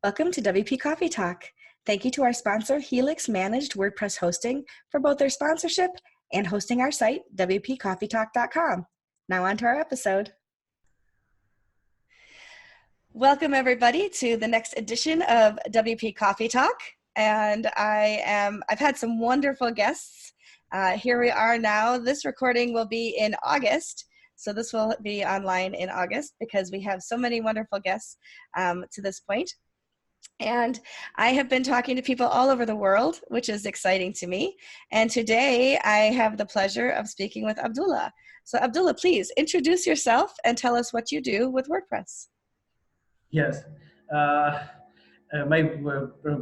Welcome to WP Coffee Talk. Thank you to our sponsor, Helix Managed WordPress Hosting, for both their sponsorship and hosting our site, WPCoffeeTalk.com. Now on to our episode. Welcome everybody to the next edition of WP Coffee Talk. And I've had some wonderful guests. Here we are now. This recording will be in August. So this will be online in August because we have so many wonderful guests to this point. And I have been talking to people all over the world, which is exciting to me. And today I have the pleasure of speaking with Abdullah. So Abdullah, please introduce yourself and tell us what you do with WordPress. Yes. My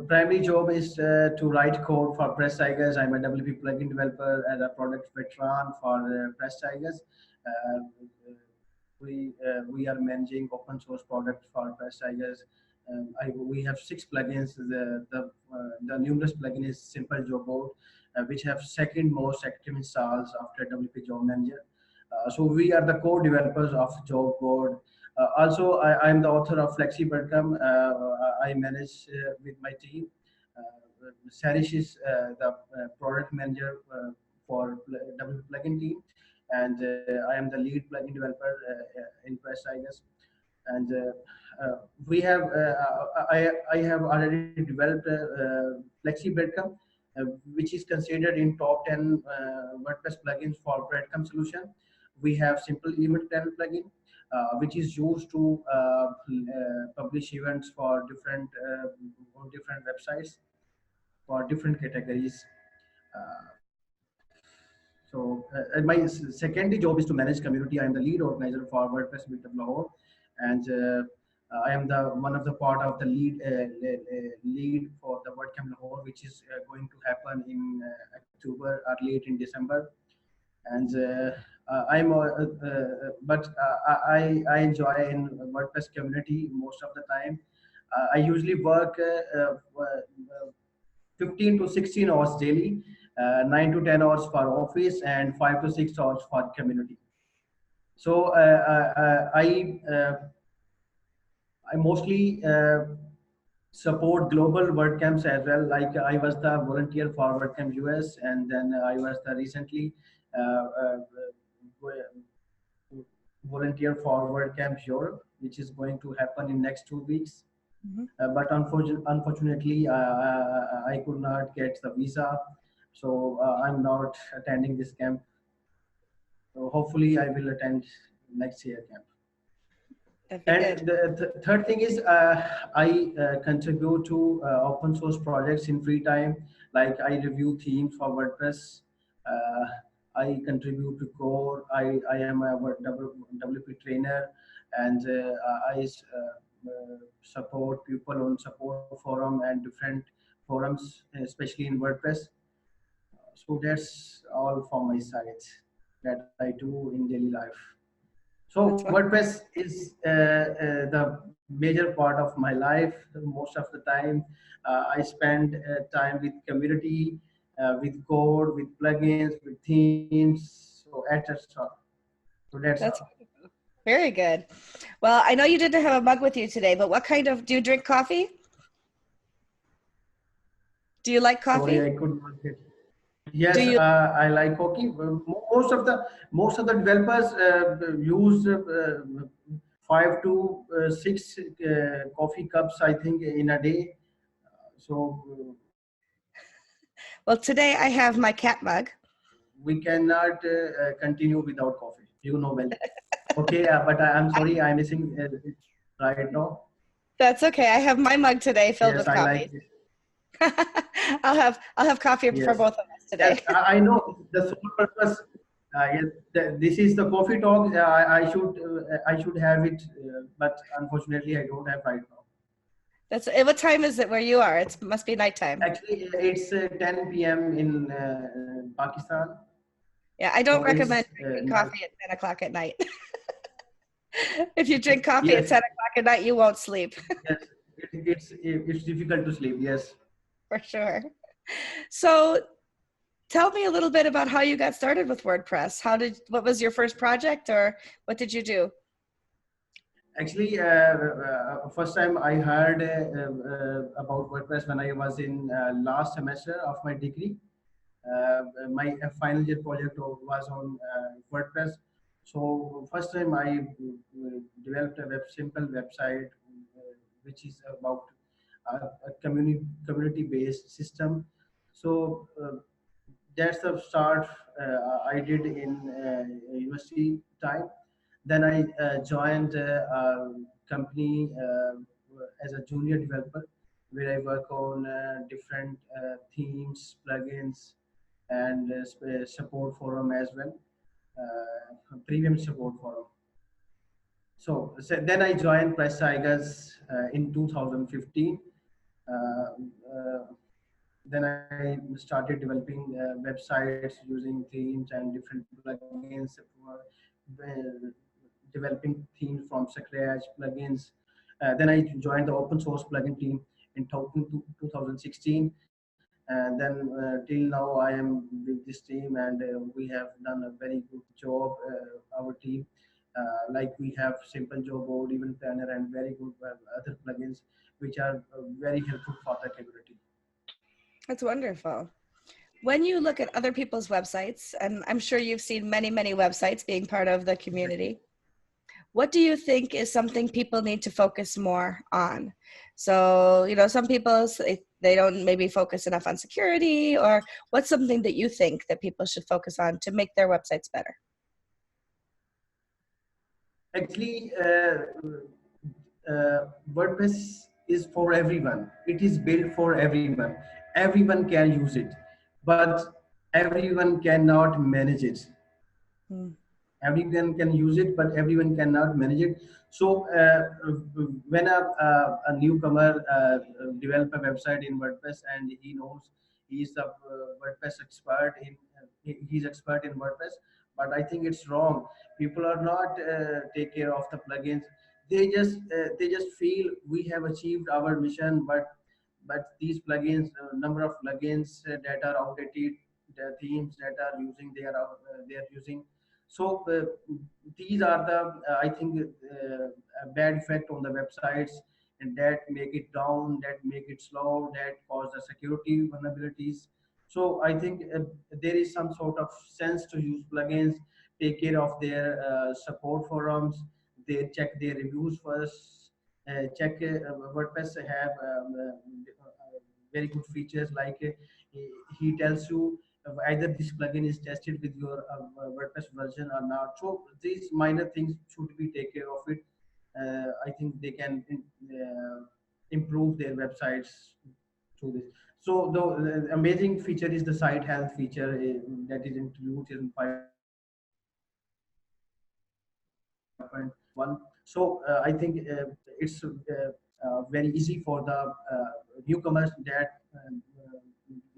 primary job is to write code for Press Tigers. I'm a WP plugin developer and a product veteran for Press Tigers. We are managing open source products for Press Tigers. We have 6 plugins. The numerous plugin is Simple Job Board, which have second most active installs after WP Job Manager. So we are the co-developers of Job Board. Also, I'm the author of FlexiBreadcrumb. I manage with my team. Sarish is the product manager for WP plugin team, and I am the lead plugin developer in Press Tigers. And we have I have already developed FlexiBreadcrumb, which is considered in top 10 WordPress plugins for breadcrumb solution. We have Simple Event Planner plugin, which is used to publish events for different websites for different categories. My secondary job is to manage community. I am the lead organizer for WordPress Pvt Ltd, and I am one of the part of the lead for the WordCamp Lahore, which is going to happen in October or late in December. And I enjoy in WordPress community most of the time. I usually work 15 to 16 hours daily, 9 to 10 hours for office, and 5 to 6 hours for community. So I mostly support global WordCamps as well. Like I was the volunteer for WordCamp US, and then I was the recently volunteer for WordCamp Europe, which is going to happen in next 2 weeks. But unfortunately, I could not get the visa, so I'm not attending this camp. So hopefully, I will attend next year camp. And the third thing is I contribute to open source projects in free time. Like I review themes for WordPress. I contribute to core. I am a WP trainer, and I support people on support forum and different forums, especially in WordPress. So that's all from my side that I do in daily life. So WordPress is the major part of my life. Most of the time, I spend time with community, with code, with plugins, with themes, so etc. So that's very good. Well, I know you didn't have a mug with you today, but what kind of, do you drink coffee? Do you like coffee? Sorry, I couldn't get it. Yes, I like coffee. Most of the developers use 5 to 6 coffee cups, I think, in a day. So, well, today I have my cat mug. We cannot continue without coffee. You know well. Okay, but I'm sorry, I'm missing it right now. That's okay. I have my mug today filled with coffee. Like it. I'll have coffee for both of us today. Yes, I know the sole purpose. This is the coffee talk. I should have it, but unfortunately I don't have right now. That's what time is it where you are? It must be nighttime. Actually, it's 10 p.m. in Pakistan. Yeah, I don't recommend drinking coffee at 10 o'clock at night. If you drink coffee at 10 o'clock at night, you won't sleep. Yes, it's difficult to sleep. Yes. For sure. So tell me a little bit about how you got started with WordPress. What was your first project, or what did you do? Actually, first time I heard about WordPress when I was in last semester of my degree. My final year project was on WordPress. So first time I developed a simple website which is about a community based system. So that's the start I did in university time. Then I joined a company as a junior developer, where I work on different themes, plugins, and support forum as well, premium support forum. So then I joined Press Tigers in 2015. Uh, uh, then I started developing websites using themes and different plugins for developing themes from scratch plugins. Then I joined the open source plugin team in 2016, and then till now I am with this team, and we have done a very good job. Our team, like we have simple job board, event planner, and very good other plugins which are very helpful for the community. That's wonderful. When you look at other people's websites, and I'm sure you've seen many, many websites being part of the community, what do you think is something people need to focus more on? So, you know, some people, they don't maybe focus enough on security, or what's something that you think that people should focus on to make their websites better? Actually, WordPress is for everyone. It is built for everyone. Everyone can use it, but everyone cannot manage it. Hmm. Everyone can use it, but everyone cannot manage it. So when a newcomer develop a website in WordPress, and he knows he's the WordPress expert in he's expert in WordPress, but I think it's wrong. People are not take care of the plugins. They just feel we have achieved our mission, but these plugins, number of plugins that are outdated, the themes that are using, they are using. So these are the I think a bad effect on the websites, and that make it down, that make it slow, that cause the security vulnerabilities. So I think there is some sort of sense to use plugins, take care of their support forums, they check their reviews first, check WordPress have very good features like he tells you either this plugin is tested with your WordPress version or not. So these minor things should be take care of it. I think they can improve their websites through this. So the amazing feature is the site health feature that is included in 5.1. So I think it's very easy for the newcomers that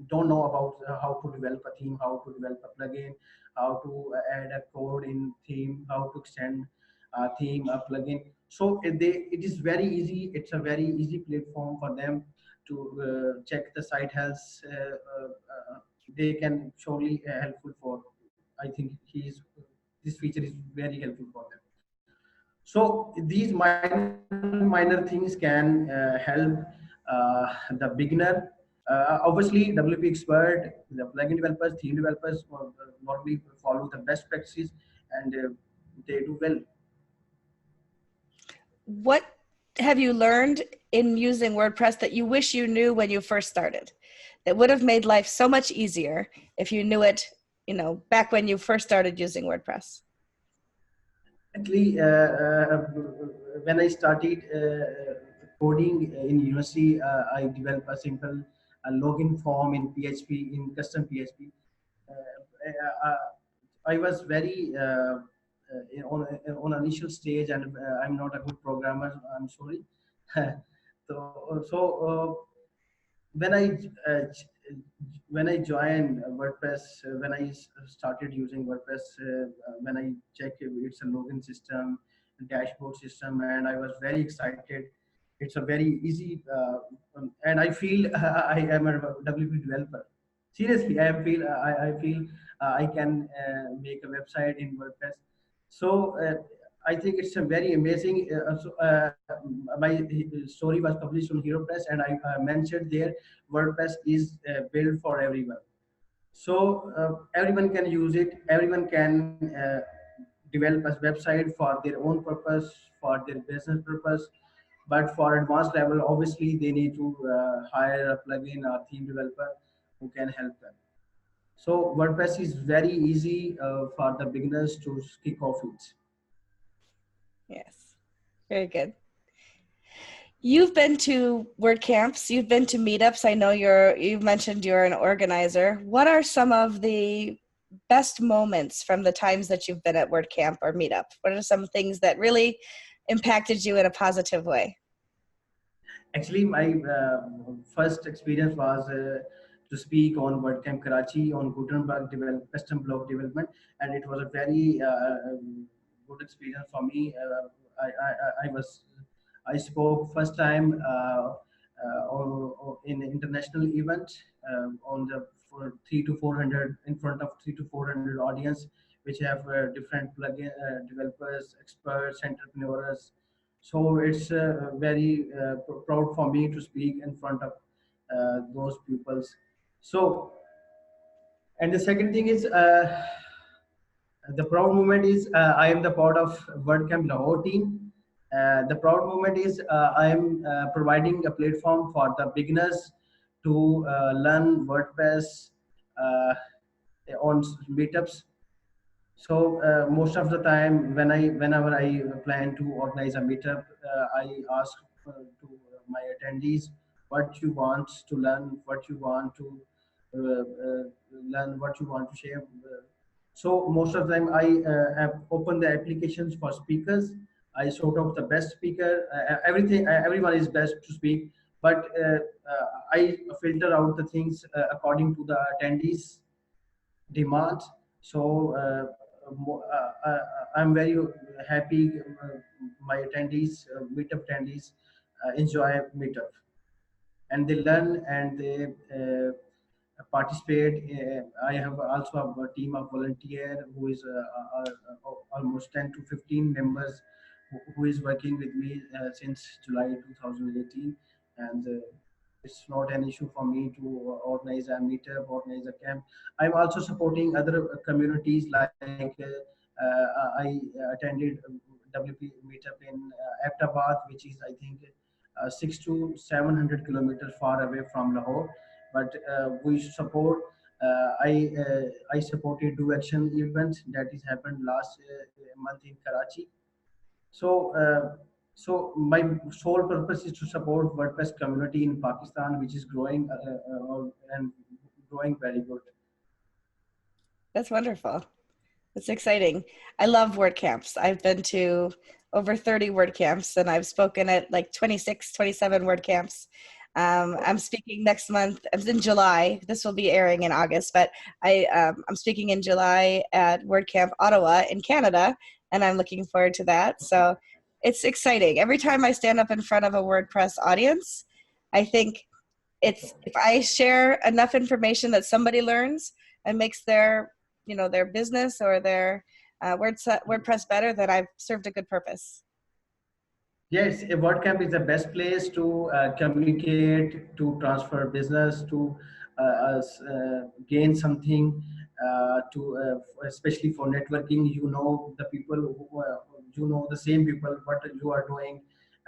don't know about how to develop a theme, how to develop a plugin, how to add a code in theme, how to extend a theme, a plugin. So it is very easy. It's a very easy platform for them to check the site health. They can surely helpful for. I think this feature is very helpful for them. So these minor things can help the beginner. Obviously, WP expert, the plugin developers, theme developers normally follow the best practices, and they do well. What have you learned in using WordPress that you wish you knew when you first started, that would have made life so much easier if you knew it, you know, back when you first started using WordPress? Actually, when I started coding in university, I developed a simple login form in PHP, in custom PHP. I was very on initial stage, and I'm not a good programmer. I'm sorry. So when I uh, when I joined WordPress, when I started using WordPress, when I checked it's a login system, dashboard system, and I was very excited. It's a very easy, and I feel I am a WP developer. Seriously, I feel I can make a website in WordPress. So I think it's a very amazing. My story was published on HeroPress, and I mentioned there WordPress is built for everyone. So everyone can use it. Everyone can develop a website for their own purpose, for their business purpose. But for advanced level, obviously they need to hire a plugin or theme developer who can help them. So WordPress is very easy for the beginners to kick off it. Yes, very good. You've been to WordCamps, you've been to meetups. I know you've mentioned you're an organizer. What are some of the best moments from the times that you've been at WordCamp or meetup? What are some things that really impacted you in a positive way? Actually, my first experience was to speak on WordCamp Karachi on Gutenberg custom block development, and it was a very good experience for me. I spoke first time in international event on the for 3 to 400 in front of 3 to 400 audience, which have different plugin developers, experts, entrepreneurs. So it's very proud for me to speak in front of those pupils. So, and the second thing is the proud moment is I am the part of WordCamp Lahore team. The proud moment is I am providing a platform for the beginners to learn WordPress uh, on meetups. So most of the time, whenever I plan to organize a meetup, I ask to my attendees what you want to learn, what you want to learn, what you want to share. So most of the time, I have opened the applications for speakers. I sort of the best speaker. Everyone is best to speak, but I filter out the things according to the attendees' demands. So I'm very happy my attendees, meetup attendees, enjoy meetup and they learn and they participate. I have also have a team of volunteer who is almost 10 to 15 members who is working with me since July 2018, and it's not an issue for me to organize a meetup, organize a camp. I'm also supporting other communities like I attended WP meetup in Abbdullah, which is I think 6 to 700 kilometers far away from Lahore. But we support. I supported Do Action event that is happened last month in Karachi. So so my sole purpose is to support WordPress community in Pakistan, which is growing and growing very good. That's wonderful. It's exciting. I love WordCamps. I've been to over 30 WordCamps and I've spoken at like 26, 27 WordCamps. I'm speaking next month. I'm in July. This will be airing in August, but I'm speaking in July at WordCamp Ottawa in Canada, and I'm looking forward to that. So it's exciting. Every time I stand up in front of a WordPress audience, I think if I share enough information that somebody learns and makes their their business or their WordPress better, then I've served a good purpose. Yes, a WordCamp is the best place to communicate, to transfer business, to gain something, especially for networking. You know the people who you know the same people what you are doing,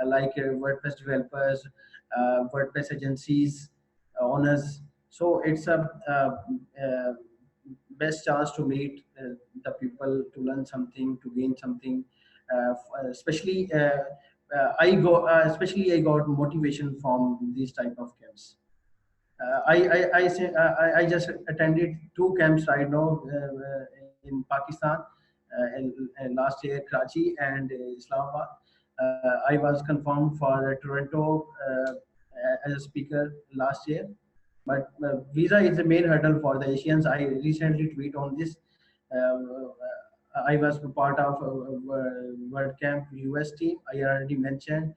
like WordPress developers, WordPress agencies, owners. So it's a best chance to meet the people, to learn something, to gain something. Especially especially I got motivation from these type of camps. I just attended 2 camps right now in Pakistan last year, Karachi and Islamabad. I was confirmed for Toronto as a speaker last year, but visa is the main hurdle for the Asians. I recently tweet on this. I was part of WordCamp US team. I already mentioned.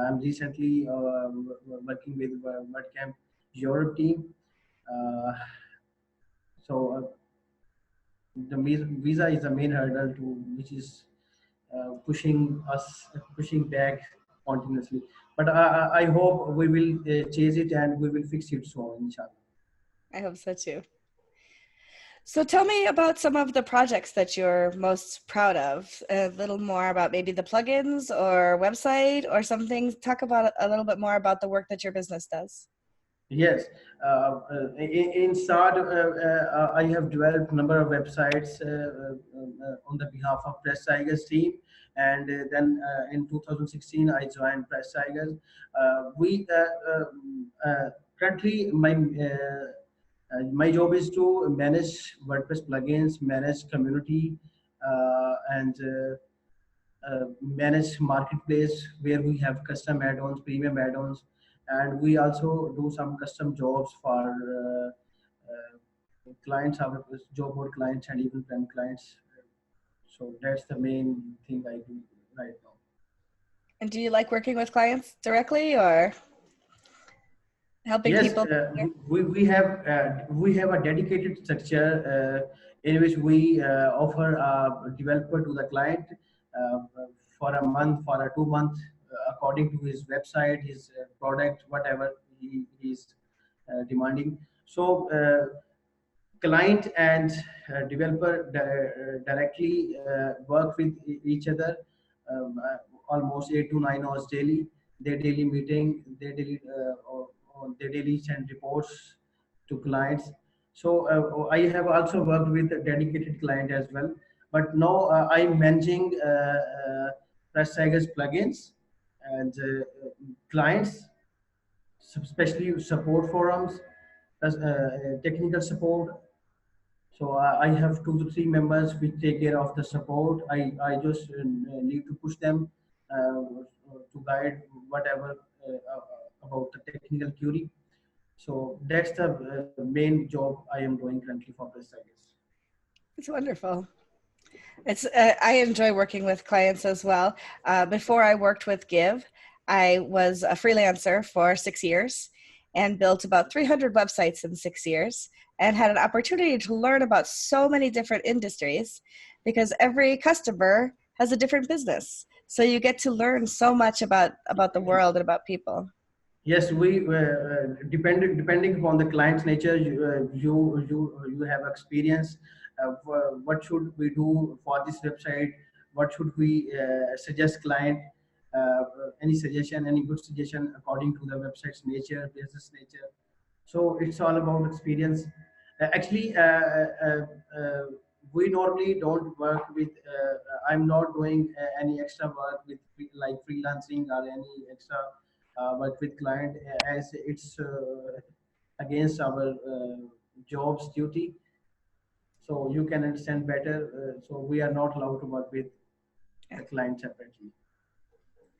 I'm recently working with WordCamp Europe team. Uh, so the visa is the main hurdle to which is pushing back continuously. But I hope we will chase it and we will fix it soon, inshallah. I hope so too. So tell me about some of the projects that you're most proud of. A little more about maybe the plugins or website or something. Talk about a little bit more about the work that your business does. Yes, in start, I have developed a number of websites on the behalf of Press Tigers team, and then in 2016 I joined Press Tigers. We currently my job is to manage WordPress plugins, manage community, and manage marketplace where we have custom add-ons, premium add-ons, and we also do some custom jobs for clients, our job board clients, and even prem clients. So that's the main thing I do right now. And do you like working with clients directly or helping Yes, people? we have a dedicated structure in which we offer a developer to the client uh, for a month, for a 2 month, according to his website, his product, whatever he is demanding. So client and developer directly work with each other almost 8 to 9 hours daily. Their daily meeting, their daily send reports to clients. So I have also worked with a dedicated client as well. But now I'm managing Press Tigers plugins and clients, especially support forums, technical support. So I have 2 to 3 members which take care of the support. I just need to push them to guide whatever about the technical query. So that's the main job I am doing currently for this, I guess. It's wonderful. It's I enjoy working with clients as well. Before I worked with Give, I was a freelancer for 6 years and built about 300 websites in 6 years and had an opportunity to learn about so many different industries because every customer has a different business. So you get to learn so much about the world and about people. Yes, we depending upon the client's nature, you have experience. What should we do for this website? What should we suggest client? Any suggestion, any good suggestion according to the website's nature, business nature. So it's all about experience. Actually, we normally don't work with. I'm not doing any extra work with like freelancing or any extra work with client as it's against our job's duty. So you can understand better. So we are not allowed to work with the client separately,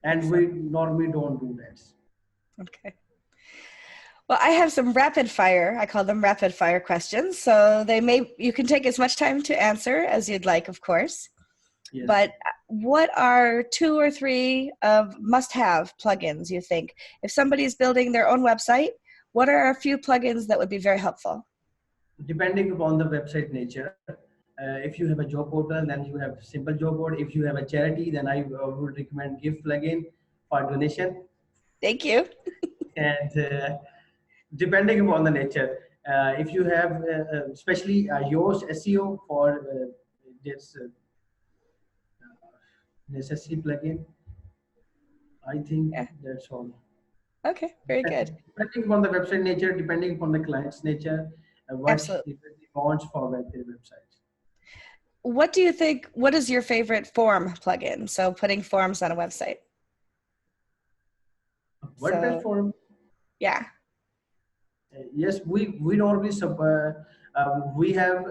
and we normally don't do that. Okay. Well, I have some rapid fire. I call them rapid fire questions. So you can take as much time to answer as you'd like, of course. Yes. But what are 2 or 3 of must-have plugins you think? If somebody's building their own website, what are a few plugins that would be very helpful? Depending upon the website nature, if you have a job portal, then you have simple job board. If you have a charity, then I would recommend Give plugin for donation. Thank you. And depending upon the nature, if you have especially yours SEO for this necessity plugin, I think that's all. Okay, very good. Depending upon the website nature, depending upon the client's nature, what Absolutely. he wants for their website. What do you think, what is your favorite form plugin? So putting forms on a website. WordPress form? Yeah. Yes, we normally we have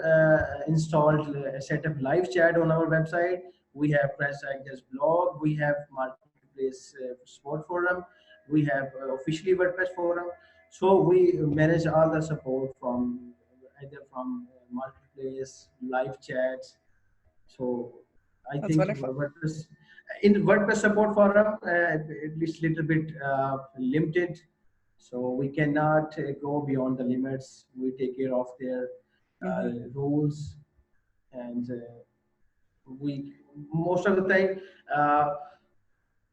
installed a set of live chat on our website. We have Press Tigers blog. We have marketplace support forum. We have officially WordPress forum. So we manage all the support from either from marketplace, live chats. So I That's think wonderful. WordPress in the WordPress support forum it's little bit limited. So we cannot go beyond the limits. We take care of their rules, and most of the time,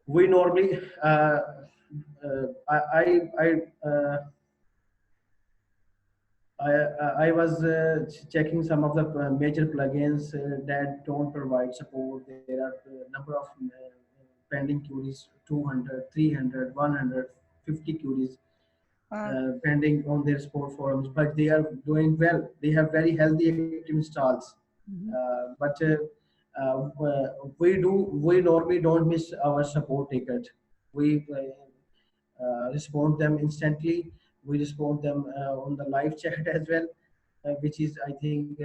we normally, I I was checking some of the major plugins that don't provide support. There are number of pending queries, 200, 300, 150 queries pending on their support forums, but they are doing well. They have very healthy active installs. Mhm. We normally don't miss our support ticket. We respond them instantly. We respond them on the live chat as well, which is I think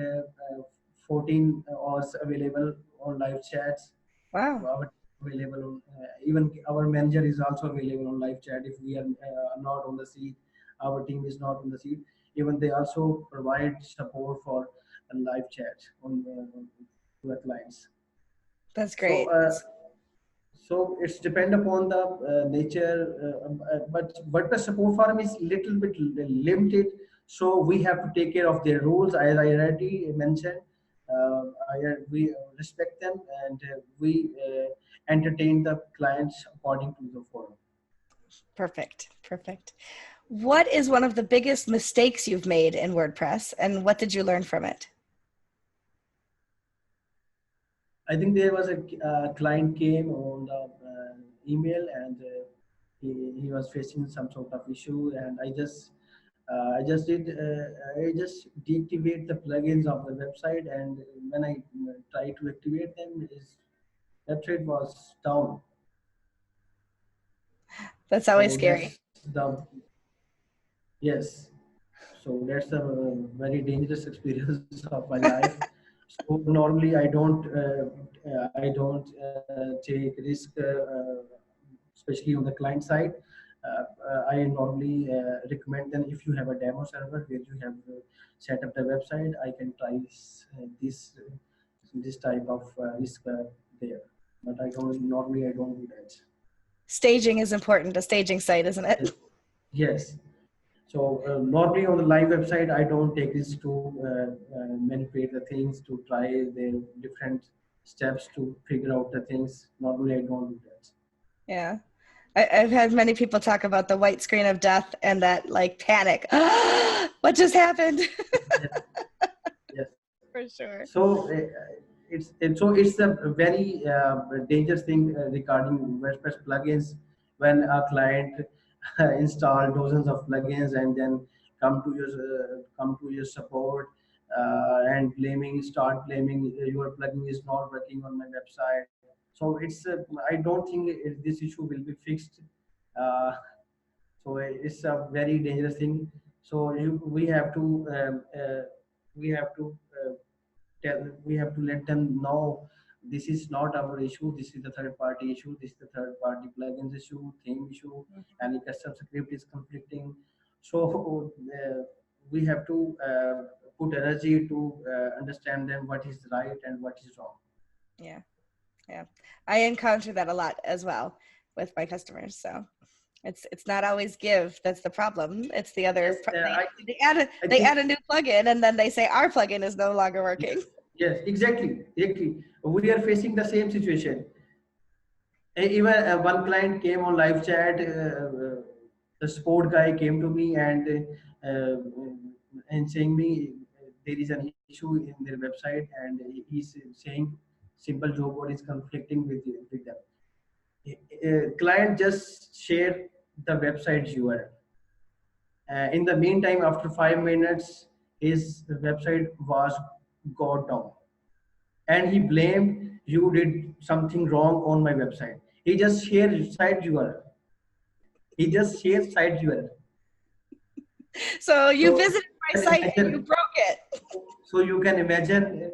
14 hours available on live chats. Wow. Our available on, even our manager is also available on live chat if we are not on the seat. Our team is not on the seat. Even they also provide support for a live chat on to the clients. That's So. great. So it's depend upon the nature, but WordPress support forum is little bit limited. So we have to take care of their rules, as I already mentioned. We respect them and we entertain the clients according to the forum. Perfect. Perfect. What is one of the biggest mistakes you've made in WordPress, and what did you learn from it? I think there was a client came on the email and he was facing some sort of issue, and I just deactivate the plugins of the website, and when I try to activate them, his website was down. That's always So scary. that's the yes. So that's a very dangerous experience of my life. So normally I don't take risk, especially on the client side. I normally recommend them if you have a demo server where you have set up the website. I can try this type of risk there, but I don't do that. Staging is important, a staging site, isn't it? Yes. So normally on the live website, I don't take this to manipulate the things to try the different steps to figure out the things. Normally, I don't do that. Yeah. I've had many people talk about the white screen of death and that like panic. What just happened? Yes. Yes. For sure. So it's a very dangerous thing regarding WordPress plugins when a client install dozens of plugins and then come to your support and start blaming your plugin is not working on my website. So I don't think this issue will be fixed. Uh, so it's a very dangerous thing. So we have to we have to let them know this is not our issue. This is the third party issue. This is the third party plugins issue, theme issue, and the custom script is conflicting. So we have to put energy to understand them what is right and what is wrong. Yeah. Yeah. I encounter that a lot as well with my customers. So it's not always give that's the problem. It's the other. Yes, I They think add a new plugin and then they say our plugin is no longer working. yes, yes, exactly. We are facing the same situation. Even one client came on live chat. The support guy came to me uh, and saying me there is an issue in their website, and he's saying simple job code is conflicting with them. Client just shared the website URL. In the meantime, after 5 minutes, his website was got down, and he blamed you did something wrong on my website. He just shared site URL. He just shared site URL. So you So visited my you can site and you imagine. broke it. So you can imagine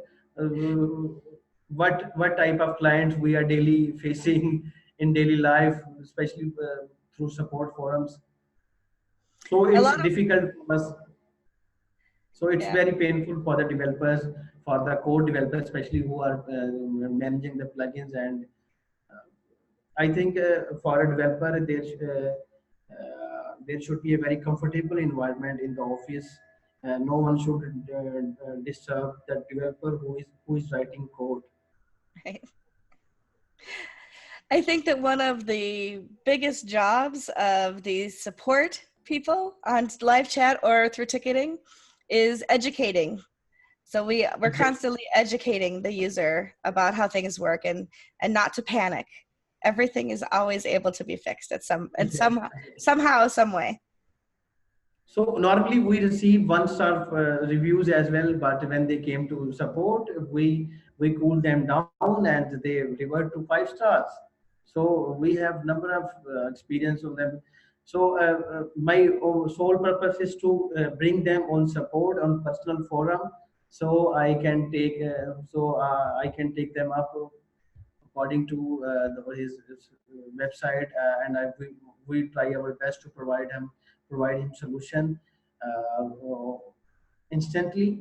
what type of clients we are daily facing in daily life, especially through support forums. So A it's lot of difficult for us. So it's yeah. very painful for the developers, for the code developers, especially who are managing the plugins. And I think for a developer, there should be a very comfortable environment in the office. No one should disturb the developer who is writing code. Right. I think that one of the biggest jobs of these support people on live chat or through ticketing is educating. So we're constantly educating the user about how things work and not to panic. Everything is always able to be fixed at somehow, some way. So normally we receive one-star reviews as well, but when they came to support, we cool them down and they revert to 5 stars. So we have number of experience of them. So my sole purpose is to bring them on support on personal forum, so I can take them up according to his website, and we try our best to provide him solution instantly.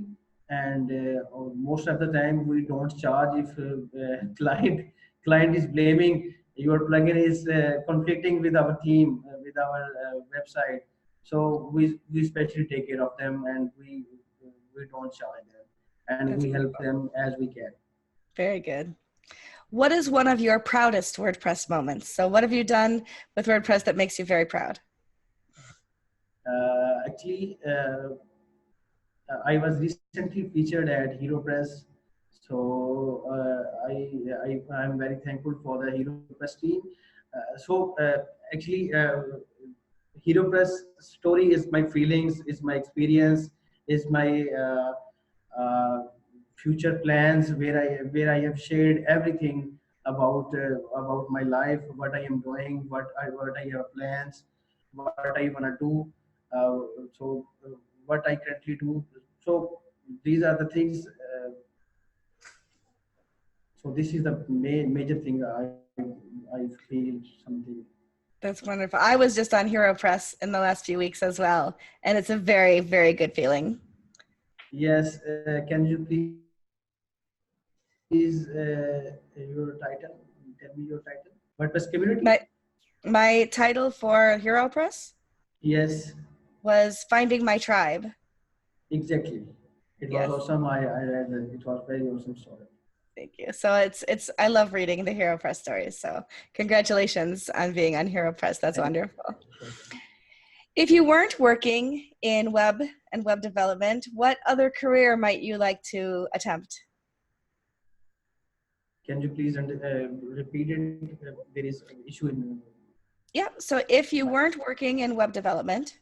And most of the time we don't charge if client is blaming your plugin is conflicting with our theme, with our website. So we especially take care of them, and we don't charge them, and That's we help wonderful. them as we can. Very good. What is one of your proudest WordPress moments? So what have you done with WordPress that makes you very proud? Actually, I was recently featured at HeroPress, so I'm very thankful for the HeroPress team. Actually, HeroPress story is my feelings, is my experience, is my future plans, where I have shared everything about my life, what I am doing, what I have plans, what I wanna do. Uh, so what I currently do. So these are the things. So this is the major thing I feel something. That's wonderful. I was just on HeroPress in the last few weeks as well, and it's a very, very good feeling. Yes, can you please your title? Tell me your title. WordPress community. My title for HeroPress Yes, was Finding My Tribe. exactly. It was Yes. awesome. I read that. It was very awesome story. Thank you. So it's I love reading the HeroPress stories. So congratulations on being on HeroPress. That's wonderful. If you weren't working in web and web development, what other career might you like to attempt? Can you please repeat it? There is an issue in. Yeah. So if you weren't working in web development,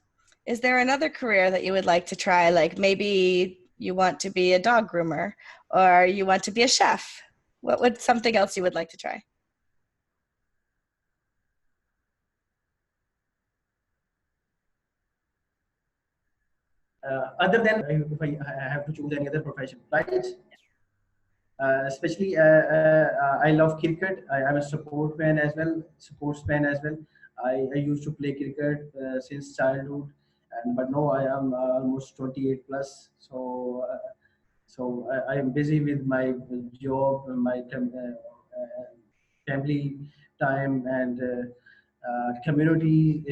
is there another career that you would like to try? Like maybe you want to be a dog groomer or you want to be a chef. What would something else you would like to try? Other than if I have to choose any other profession, right? Especially, I love cricket. I'm a support fan as well, sports fan as well. I used to play cricket since childhood, and but no, I am almost 28 plus. So I am busy with my job, my family time, and community.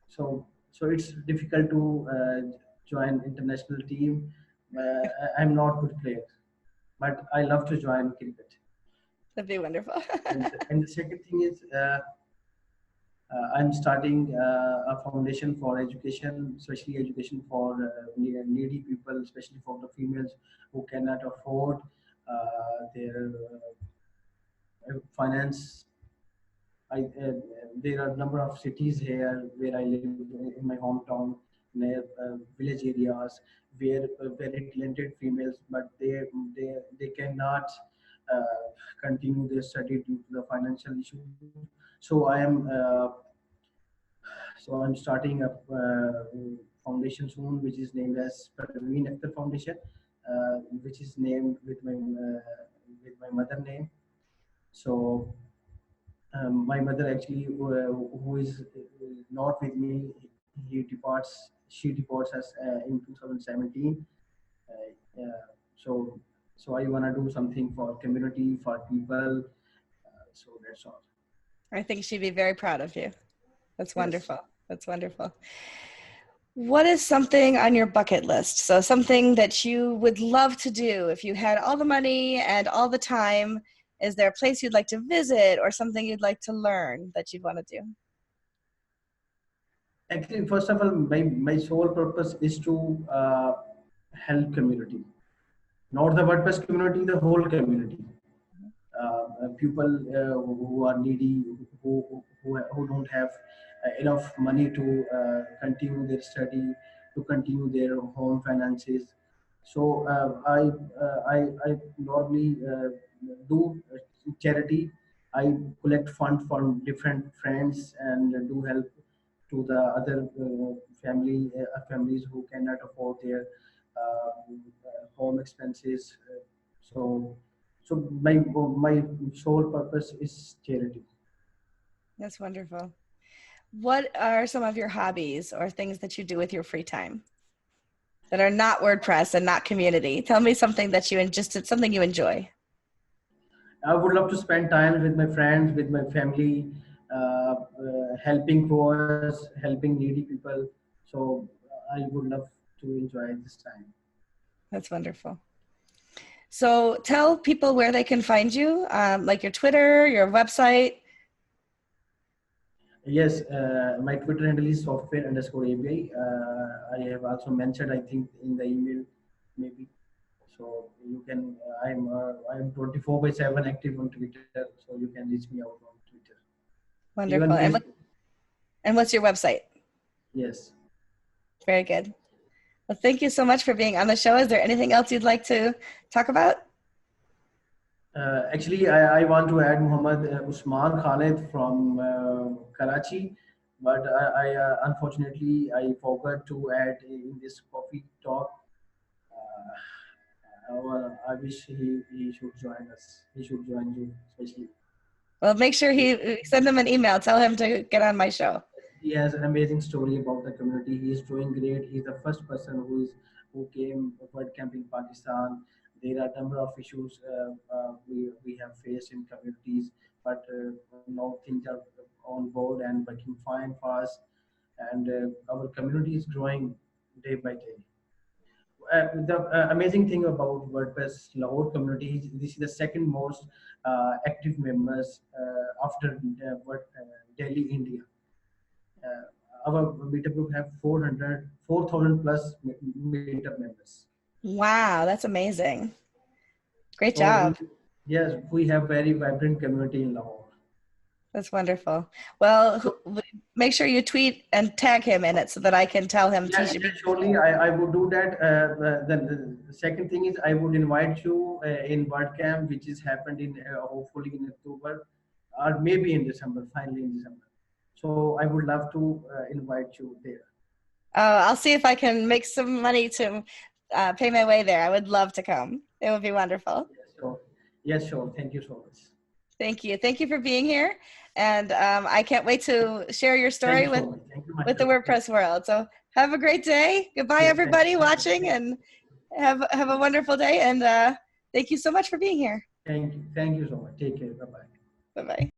So it's difficult to join international team. I'm not good player, but I love to join cricket. That'd be wonderful. And the second thing is I'm starting a foundation for education, especially education for needy people, especially for the females who cannot afford their finance. There are a number of cities here where I live in my hometown, near village areas, where very talented females, but they cannot uh, continue their study due to the financial issues. So I'm starting a foundation soon, which is named as Parveen Akhtar Foundation, which is named with my mother name. So my mother actually, who is not with me, she departs us in 2017. So so I want to do something for community, for people. So that's all. I think she'd be very proud of you. That's Yes. wonderful. That's wonderful. What is something on your bucket list? So something that you would love to do if you had all the money and all the time Is there a place you'd like to visit or something you'd like to learn that you'd want to do? Actually, first of all, my sole purpose is to help community, not the WordPress community, the whole community. People who are needy, who don't have enough money to continue their study, to continue their home finances. So I normally do charity. I collect funds from different friends and do help to the other families who cannot afford their home expenses. So so my sole purpose is charity. That's wonderful. What are some of your hobbies or things that you do with your free time that are not WordPress and not community? Tell me something that something you enjoy. I would love to spend time with my friends, with my family, helping poor, helping needy people. So I would love to enjoy this time. That's wonderful. So tell people where they can find you, like your Twitter, your website. Yes, my Twitter handle is software_ABI. I have also mentioned, I think, in the email, maybe. So you can, I'm 24/7 active on Twitter, so you can reach me out on Twitter. Wonderful. And what's your website? Yes. Very good. Well, thank you so much for being on the show. Is there anything else you'd like to talk about? Actually, I want to add Muhammad Usman Khalid from Karachi, but unfortunately I forgot to add in this coffee talk. I wish he should join us. He should join you, especially. Well, make sure send him an email. Tell him to get on my show. He has an amazing story about the community. He is doing great. He's the first person who came WordCamp in Pakistan. There are a number of issues we have faced in communities, but now things are on board and working fine for us. And our community is growing day by day. The amazing thing about WordPress Lahore community is this is the second most active members after Delhi, India. Our meetup group have 4,000 plus meetup members. Wow, that's amazing. Great So job. Yes, we have very vibrant community in Lahore. That's wonderful. Well, make sure you tweet and tag him in it so that I can tell him. Yes, surely I would do that. The second thing is I would invite you in WordCamp, which is happened in hopefully in October or maybe in December, finally in December. So I would love to invite you there. I'll see if I can make some money to pay my way there. I would love to come. It would be wonderful. Yes, sure. Thank you so much. Thank you. Thank you for being here. And I can't wait to share your story with the WordPress world. So have a great day. Goodbye, everybody watching, and have a wonderful day. And thank you so much for being here. Thank you. Thank you so much. Take care. Bye-bye. Bye-bye.